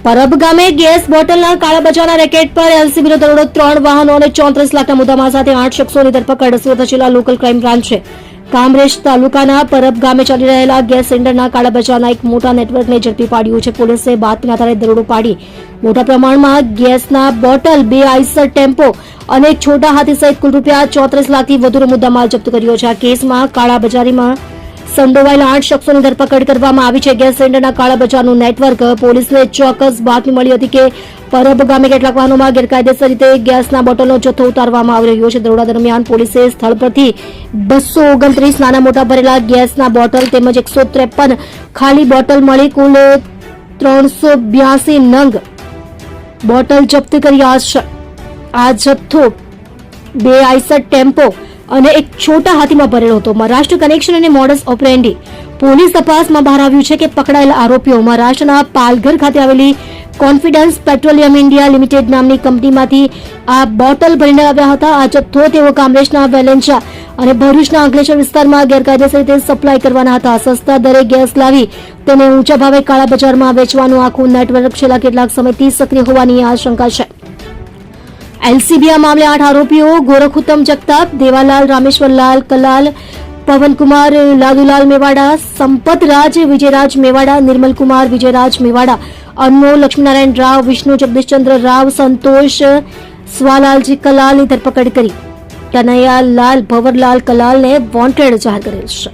પરબ ગામે gas બોટલના કાળાબજારના racket પર એલસીબીનો દરોડો 3 વાહનો અને 34 લાખના મુદ્દામાલ સાથે 8 શખ્સોની ધરપકડ. સુરત જિલ્લા લોકલ ક્રાઇમ બ્રાન્ચે કામરેજ તાલુકાના પરબ ગામે ચાલી રહેલા ગેસ સિલિન્ડરના કાળાબજારના એક મોટા નેટવર્કને ઝડપી પાડ્યું છે. પોલીસે બાતમીના આધારે દરોડો પાડી મોટા પ્રમાણમાં ગેસના બોટલ, 2 આઈસર ટેમ્પો અને એક છોટા હાથી સહિત કુલ રૂપિયા 34 લાખથી વધુનો મુદ્દામાલ જપ્ત કર્યો છે. આ કેસમાં કાળાબજારીમાં સંડોવાયેલા 8 શખ્સોની ધરપકડ કરવામાં આવી છે. ગેસ સિલિન્ડરના કાળાબજારનું નેટવર્ક. પોલીસને ચોક્કસ બાતમી મળી હતી કે પરબ ગામે કેટલાક વાહનોમાં ગેરકાયદેસર રીતે ગેસના બોટલનો જથ્થો ઉતારવામાં આવી રહ્યો છે. દરોડા દરમિયાન પોલીસે સ્થળ પરથી 229 નાના મોટા ભરેલા ગેસના બોટલ તેમજ 153 ખાલી બોટલ મળી કુલ 382 નંગ બોટલ જપ્ત કર્યા છે. આ જથ્થો 2 આઈસર ટેમ્પો અને એક છોટા હાથીમાં ભરેલો હતો. મહારાષ્ટ્ર કનેક્શન અને મોડસ ઓપરેન્ડી પોલીસ તપાસમાં બહાર આવ્યું છે કે પકડાયેલા આરોપીઓ મહારાષ્ટ્રના પાલઘર ખાતે આવેલી કોન્ફિડન્સ પેટ્રોલિયમ ઇન્ડિયા લિમિટેડ નામની કંપનીમાંથી આ બોટલ ભરીને આવ્યા હતા. આ જથ્થો તેઓ કામરેજના વેલેન્ચા અને ભરૂચના અંકલેશ્વર વિસ્તારમાં ગેરકાયદેસર રીતે સપ્લાય કરવાના હતા. સસ્તા દરે ગેસ લાવી તેને ઊંચા ભાવે કાળા બજારમાં વેચવાનું આખું નેટવર્ક છેલ્લા કેટલાક સમયથી સક્રિય હોવાની આશંકા છે. એલસીબી આ મામલે 8 આરોપીઓ ગોરખુત્તમ જગતાપ, દેવાલાલ રામેશ્વરલાલ કલાલ, પવનકુમાર લાદુલાલ મેવાડા, સંપતરાજ વિજયરાજ મેવાડા, નિર્મલકુમાર વિજયરાજ મેવાડા, અન્નો લક્ષ્મીનારાયણ રાવ, વિષ્ણુ જગદીશચંદ્ર રાવ, સંતોષ સ્વાલાલજી કલાલની ધરપકડ કરી કનૈયાલાલ ભવરલાલ કલાલને વોન્ટેડ જાહેર કરેલ છે.